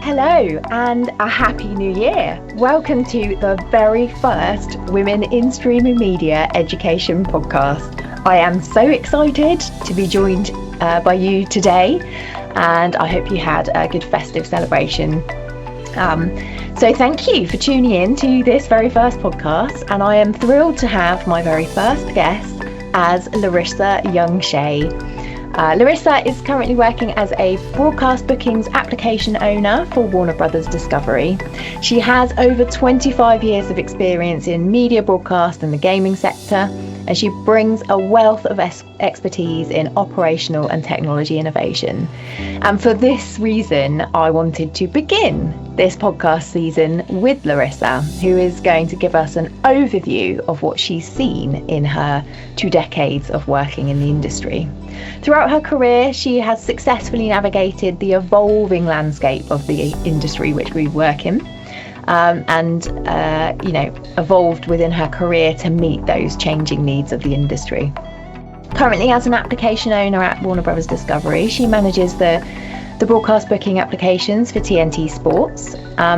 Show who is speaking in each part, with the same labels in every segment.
Speaker 1: Hello and a happy new year. Welcome to the very first Women in Streaming Media Education podcast. I am so excited to be joined by you today, and I hope you had a good festive celebration. So thank you for tuning in to this very first podcast, and I am thrilled to have my very first guest as Laurissa Yeung Shea. Laurissa is currently working as a broadcast bookings application owner for Warner Brothers Discovery. She has over 25 years of experience in media broadcast and the gaming sector, and she brings a wealth of expertise in operational and technology innovation. And for this reason, I wanted to begin this podcast season with Laurissa, who is going to give us an overview of what she's seen in her 2 decades of working in the industry. Throughout her career, she has successfully navigated the evolving landscape of the industry which we work in, and evolved within her career to meet those changing needs of the industry. Currently, as an application owner at Warner Brothers Discovery, she manages the broadcast booking applications for TNT Sports.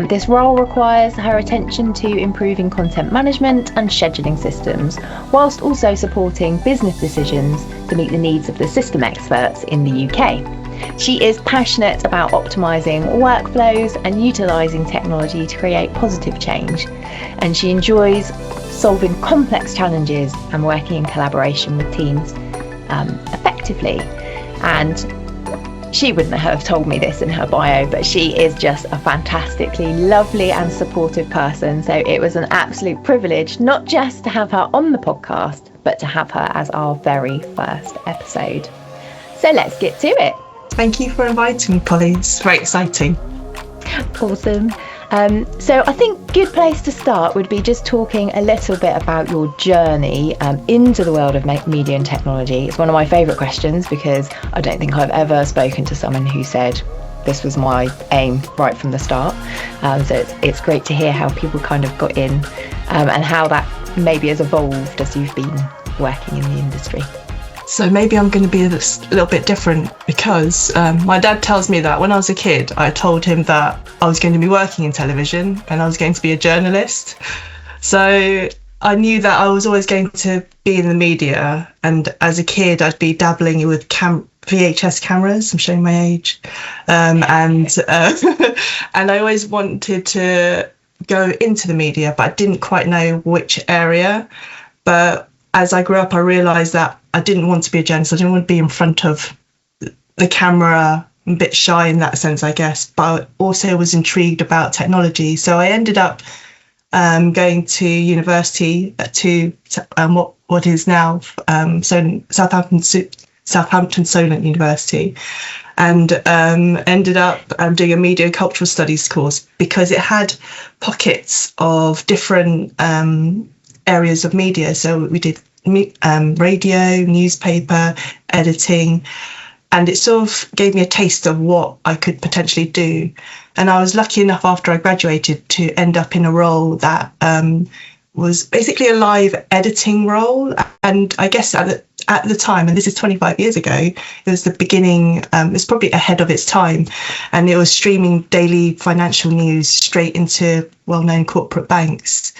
Speaker 1: This role requires her attention to improving content management and scheduling systems, whilst also supporting business decisions to meet the needs of the system experts in the UK. She is passionate about optimising workflows and utilising technology to create positive change, and she enjoys solving complex challenges and working in collaboration with teams effectively. And she wouldn't have told me this in her bio, but she is just a fantastically lovely and supportive person. So it was an absolute privilege not just to have her on the podcast, but to have her as our very first episode. So let's get to it.
Speaker 2: Thank you for inviting me, Polly. It's very exciting.
Speaker 1: Awesome. So I think a good place to start would be just talking a little bit about your journey into the world of media and technology. It's one of my favourite questions because I don't think I've ever spoken to someone who said this was my aim right from the start. So it's great to hear how people kind of got in and how that maybe has evolved as you've been working in the industry.
Speaker 2: So maybe I'm going to be a little bit different because my dad tells me that when I was a kid, I told him that I was going to be working in television and I was going to be a journalist. So I knew that I was always going to be in the media. And as a kid, I'd be dabbling with VHS cameras. I'm showing my age. And I always wanted to go into the media, but I didn't quite know which area. But as I grew up, I realised that I didn't want to be a journalist. I didn't want to be in front of the camera. I'm a bit shy in that sense, I guess, but I also was intrigued about technology. So I ended up going to university to what is now Southampton Solent University, and ended up doing a media and cultural studies course because it had pockets of different areas of media. So we did radio, newspaper, editing, and it sort of gave me a taste of what I could potentially do. And I was lucky enough after I graduated to end up in a role that was basically a live editing role. And I guess at the time, and this is 25 years ago, it was the beginning, it was probably ahead of its time, and it was streaming daily financial news straight into well-known corporate banks.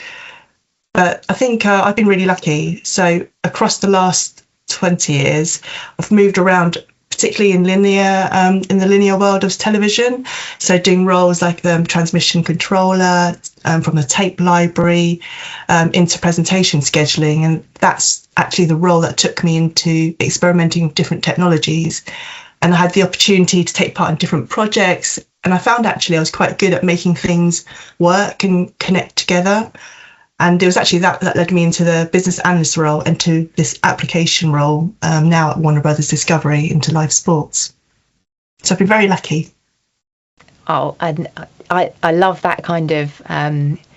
Speaker 2: But I think I've been really lucky. So across the last 20 years, I've moved around, particularly in the linear world of television. So doing roles like the transmission controller, from the tape library, into presentation scheduling. And that's actually the role that took me into experimenting with different technologies. And I had the opportunity to take part in different projects. And I found actually I was quite good at making things work and connect together. And it was actually that led me into the business analyst role and to this application role now at Warner Brothers Discovery into live sports. So I've been very lucky.
Speaker 1: Oh, and I love that kind of, that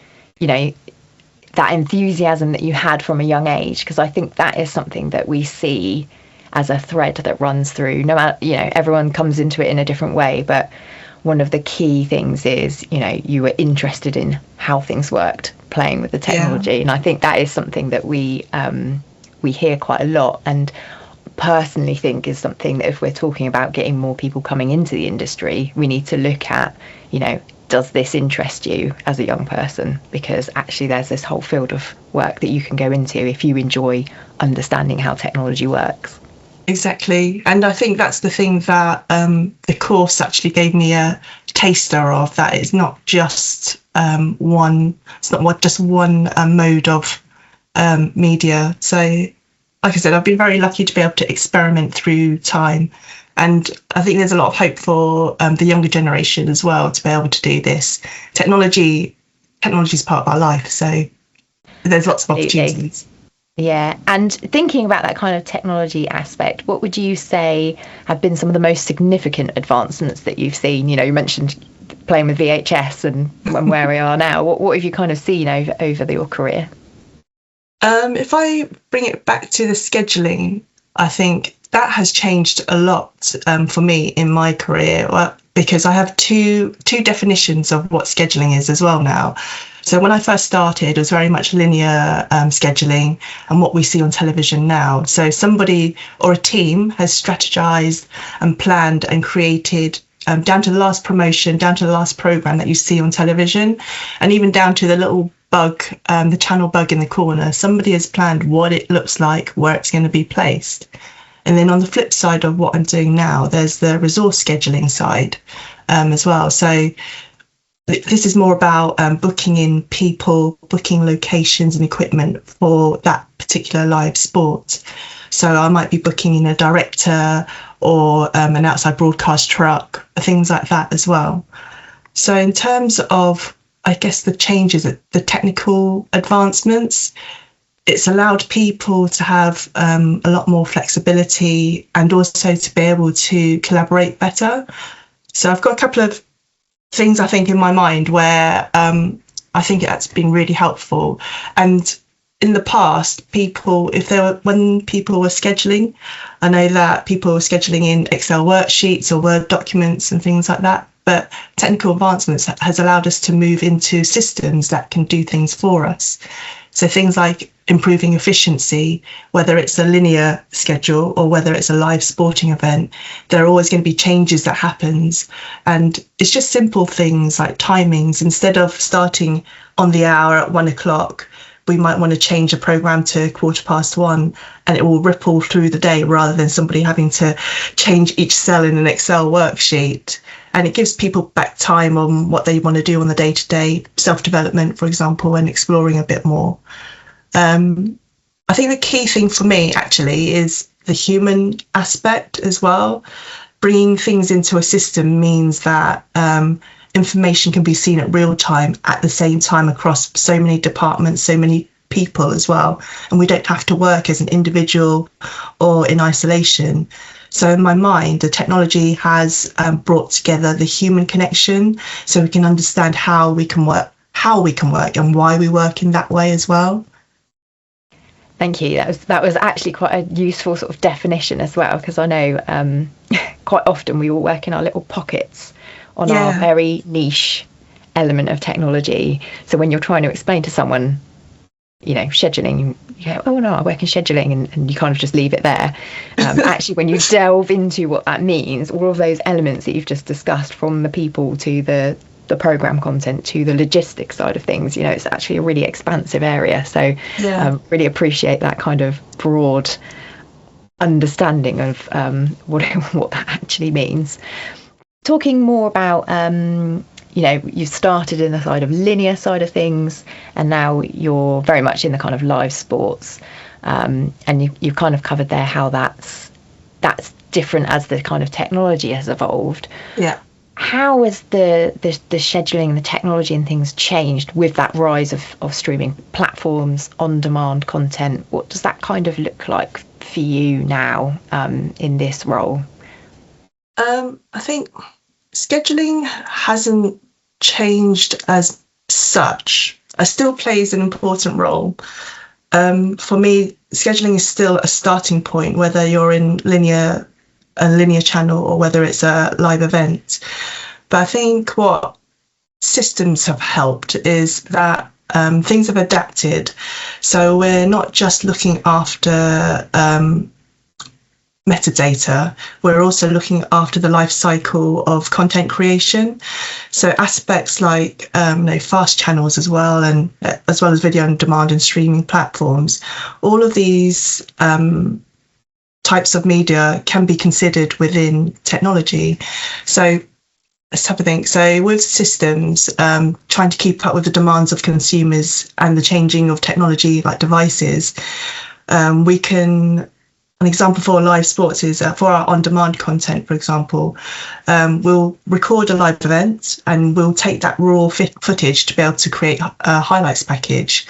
Speaker 1: enthusiasm that you had from a young age, because I think that is something that we see as a thread that runs through. No matter, everyone comes into it in a different way, but one of the key things is, you were interested in how things worked, playing with the technology. Yeah. And I think that is something that we hear quite a lot. And personally think is something that if we're talking about getting more people coming into the industry, we need to look at, does this interest you as a young person? Because actually there's this whole field of work that you can go into if you enjoy understanding how technology works.
Speaker 2: Exactly. And I think that's the thing that the course actually gave me a taster of, that it's not just one mode of media. So, like I said, I've been very lucky to be able to experiment through time. And I think there's a lot of hope for the younger generation as well to be able to do this. Technology is part of our life. So there's lots of opportunities.
Speaker 1: Yeah, and thinking about that kind of technology aspect, what would you say have been some of the most significant advancements that you've seen? You mentioned playing with VHS and where we are now. What have you kind of seen over your career?
Speaker 2: If I bring it back to the scheduling, I think that has changed a lot for me in my career, because I have two definitions of what scheduling is as well now. So when I first started, it was very much linear scheduling and what we see on television now. So somebody or a team has strategized and planned and created down to the last promotion, down to the last program that you see on television, and even down to the little bug, the channel bug in the corner. Somebody has planned what it looks like, where it's going to be placed. And then on the flip side of what I'm doing now, there's the resource scheduling side as well. So this is more about booking in people, booking locations and equipment for that particular live sport. So I might be booking in a director or an outside broadcast truck, things like that as well. So in terms of, I guess, the changes, the technical advancements, it's allowed people to have a lot more flexibility and also to be able to collaborate better. So I've got a couple of things I think in my mind where I think that's been really helpful. And in the past, when people were scheduling, I know that people were scheduling in Excel worksheets or Word documents and things like that. But technical advancements has allowed us to move into systems that can do things for us. So things like improving efficiency, whether it's a linear schedule or whether it's a live sporting event, there are always going to be changes that happens. And it's just simple things like timings. Instead of starting on the hour at 1:00, we might want to change a program to 1:15, and it will ripple through the day rather than somebody having to change each cell in an Excel worksheet. And it gives people back time on what they want to do on the day-to-day, self-development, for example, and exploring a bit more. I think the key thing for me actually is the human aspect as well. Bringing things into a system means that information can be seen at real time at the same time across so many departments, so many people as well. And we don't have to work as an individual or in isolation. So in my mind, the technology has brought together the human connection so we can understand how we can work and why we work in that way as well.
Speaker 1: Thank you. That was actually quite a useful sort of definition as well, because I know quite often we all work in our little pockets on our very niche element of technology. So when you're trying to explain to someone, scheduling, you go, oh no, I work in scheduling, and you kind of just leave it there. Actually, when you delve into what that means, all of those elements that you've just discussed, from the people to the program content to the logistics side of things, it's actually a really expansive area. So really appreciate that kind of broad understanding of what that actually means. Talking more about you started in the side of linear side of things, and now you're very much in the kind of live sports, and you've kind of covered there how that's different as the kind of technology has evolved.
Speaker 2: Yeah.
Speaker 1: How has the scheduling and the technology and things changed with that rise of streaming platforms, on-demand content? What does that kind of look like for you now in this role?
Speaker 2: I think scheduling hasn't changed as such. It still plays an important role. For me, scheduling is still a starting point, whether you're in a linear channel or whether it's a live event. But I think what systems have helped is that things have adapted. So we're not just looking after metadata, we're also looking after the life cycle of content creation. So aspects like fast channels as well, and as well as video on demand and streaming platforms. All of these types of media can be considered within technology. So let's have a think. So with systems, trying to keep up with the demands of consumers and the changing of technology like devices, we can. An example for live sports is for our on-demand content, for example, we'll record a live event and we'll take that raw footage to be able to create a highlights package.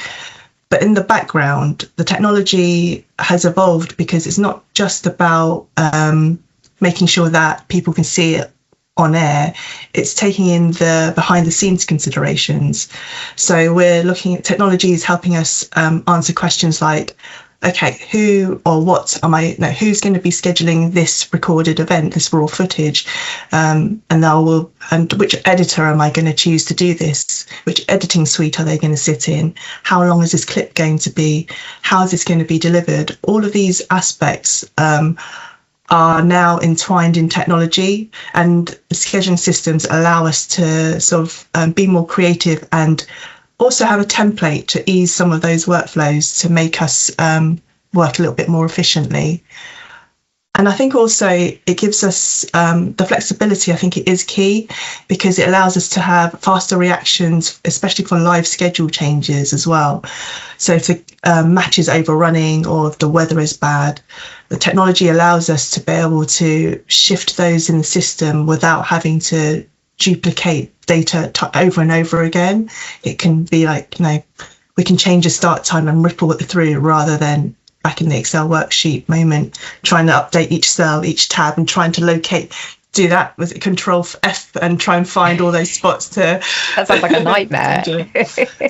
Speaker 2: But in the background, the technology has evolved because it's not just about making sure that people can see it on air, it's taking in the behind the scenes considerations. So we're looking at technologies helping us answer questions like, okay, who or what am I, no, who's going to be scheduling this recorded event, this raw footage, and which editor am I going to choose to do this? Which editing suite are they going to sit in? How long is this clip going to be? How is this going to be delivered? All of these aspects are now entwined in technology, and the scheduling systems allow us to sort of be more creative and also have a template to ease some of those workflows to make us work a little bit more efficiently. And I think also it gives us the flexibility. I think it is key because it allows us to have faster reactions, especially for live schedule changes as well. So if the match is overrunning or if the weather is bad, the technology allows us to be able to shift those in the system without having to duplicate data over and over again. It can be like, we can change the start time and ripple it through rather than back in the Excel worksheet moment, trying to update each cell, each tab and trying to do that with Control F and try and find all those spots to.
Speaker 1: That sounds like a nightmare.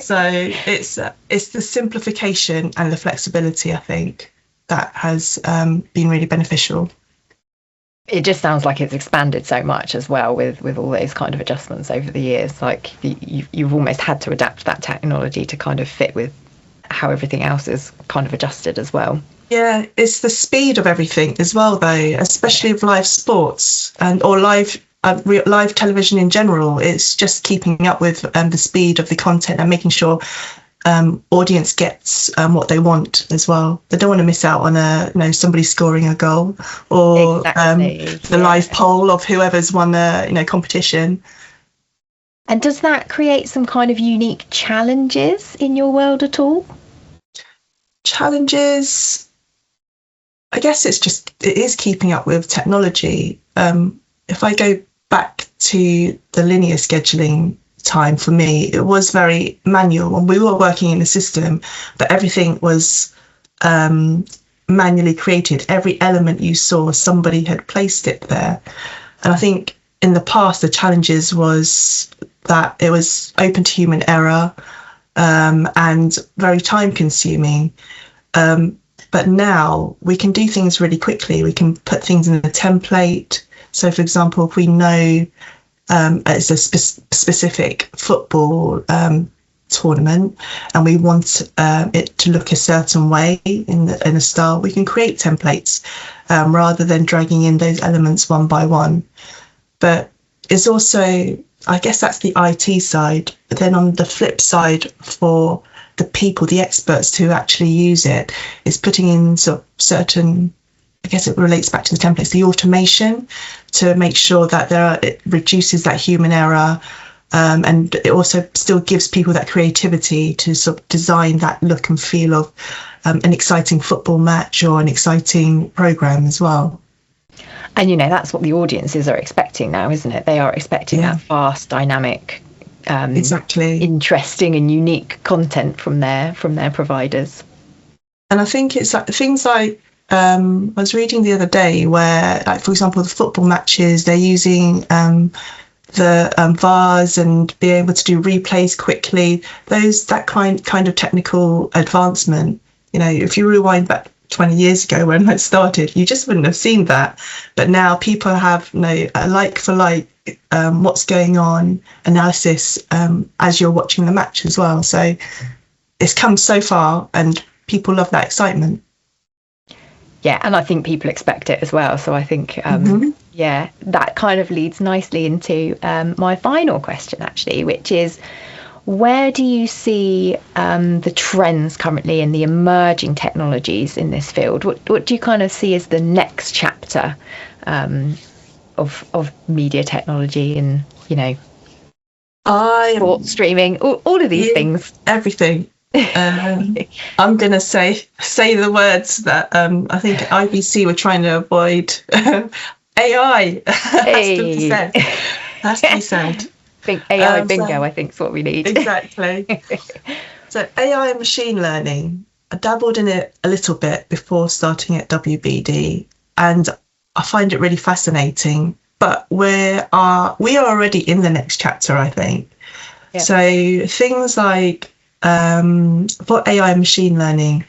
Speaker 2: So it's the simplification and the flexibility, I think, that has been really beneficial.
Speaker 1: It just sounds like it's expanded so much as well with all those kind of adjustments over the years. Like you've almost had to adapt that technology to kind of fit with how everything else is kind of adjusted as well.
Speaker 2: Yeah, it's the speed of everything as well, though, especially with live sports or live television in general. It's just keeping up with the speed of the content and making sure audience gets what they want as well. They don't want to miss out on somebody scoring a goal or the live poll of whoever's won the competition.
Speaker 1: And does that create some kind of unique challenges in your world at all?
Speaker 2: Challenges, I guess it is keeping up with technology. If I go back to the linear scheduling time, for me it was very manual and we were working in a system, but everything was manually created. Every element you saw, somebody had placed it there. And I think in the past the challenges was that it was open to human error and very time consuming, but now we can do things really quickly. We can put things in a template. So for example, if we know it's a specific football tournament and we want it to look a certain way in a style, we can create templates rather than dragging in those elements one by one. But it's also, I guess that's the IT side. But then on the flip side, for the people, the experts who actually use it, is putting in certain, I guess it relates back to the templates, the automation to make sure that it reduces that human error, and it also still gives people that creativity to sort of design that look and feel of an exciting football match or an exciting program as well.
Speaker 1: And that's what the audiences are expecting now, isn't it? They are expecting that fast, dynamic,
Speaker 2: exactly,
Speaker 1: interesting and unique content from their providers. And
Speaker 2: I think it's like things like I was reading the other day where, like, for example, the football matches, they're using the VARs and be able to do replays quickly. That kind of technical advancement. If you rewind back 20 years ago when I started, you just wouldn't have seen that. But now people have a like for like what's going on analysis as you're watching the match as well. So it's come so far and people love that excitement.
Speaker 1: Yeah, and I think people expect it as well. So I think, yeah, that kind of leads nicely into my final question, actually, which is, where do you see the trends currently in the emerging technologies in this field? What do you kind of see as the next chapter of media technology and, sport streaming, all of these things?
Speaker 2: Everything. I'm going to say the words that I think IBC were trying to avoid. AI has to be said.
Speaker 1: AI bingo, I think is what we need.
Speaker 2: Exactly. So AI and machine learning, I dabbled in it a little bit before starting at WBD, and I find it really fascinating. But we are already in the next chapter, I think. Yep. So things like for AI and machine learning,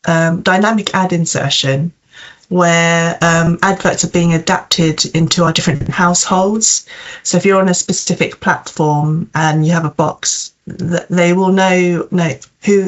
Speaker 2: dynamic ad insertion, where adverts are being adapted into our different households. So if you're on a specific platform and you have a box, they will know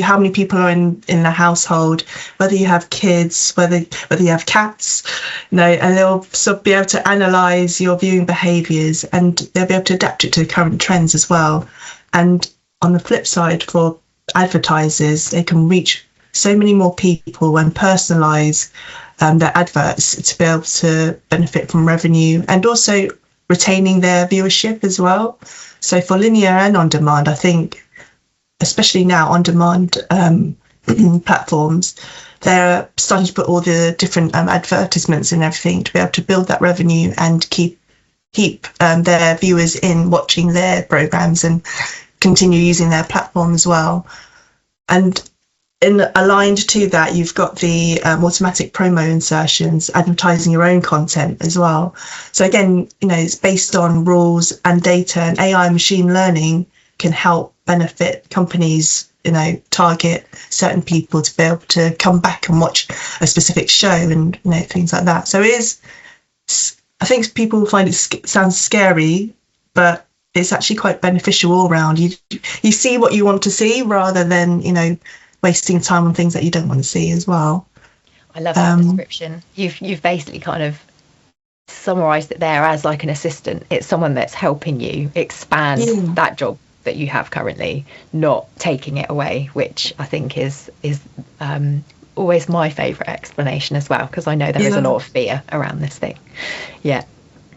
Speaker 2: how many people are in the household, whether you have kids, whether you have cats, and they'll sort of be able to analyse your viewing behaviours, and they'll be able to adapt it to current trends as well. And on the flip side, for advertisers, they can reach so many more people and personalise their adverts to be able to benefit from revenue and also retaining their viewership as well. So for linear and on demand, I think, especially now on demand platforms, they're starting to put all the different advertisements and everything to be able to build that revenue and keep their viewers in watching their programs and continue using their platform as well. And aligned to that, you've got the automatic promo insertions, advertising your own content as well. So again, it's based on rules and data, and AI and machine learning can help benefit companies, target certain people to be able to come back and watch a specific show and, things like that. So I think people find it sounds scary, but it's actually quite beneficial all round. You see what you want to see rather than, wasting time on things that you don't want to see as well.
Speaker 1: I love that description. You've basically kind of summarised it there as like an assistant. It's someone that's helping you expand that job that you have currently, not taking it away, which I think is always my favourite explanation as well, because I know there is a lot of fear around this thing. Yeah.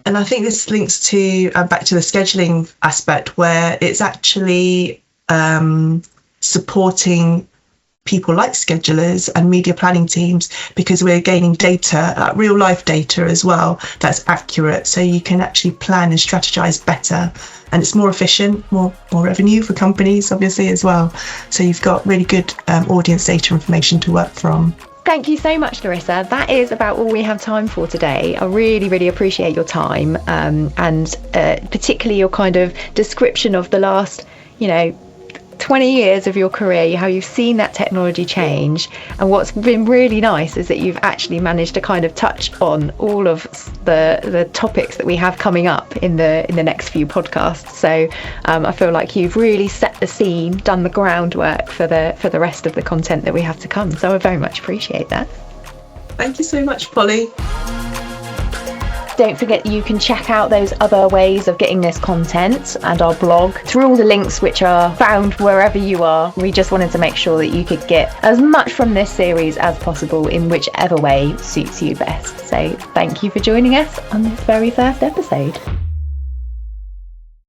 Speaker 2: And I think this links to back to the scheduling aspect, where it's actually supporting people like schedulers and media planning teams, because we're gaining data, real life data as well, that's accurate, so you can actually plan and strategize better, and it's more efficient, more revenue for companies obviously as well. So you've got really good audience data information to work from.
Speaker 1: Thank you so much, Laurissa. That is about all we have time for today. I really, really appreciate your time and particularly your kind of description of the last, 20 years of your career, how you've seen that technology change. And what's been really nice is that you've actually managed to kind of touch on all of the topics that we have coming up in the next few podcasts. So I feel like you've really set the scene, done the groundwork for the rest of the content that we have to come. So I very much appreciate that.
Speaker 2: Thank you so much, Polly.
Speaker 1: Don't forget you can check out those other ways of getting this content and our blog through all the links which are found wherever you are. We just wanted to make sure that you could get as much from this series as possible in whichever way suits you best. So thank you for joining us on this very first episode.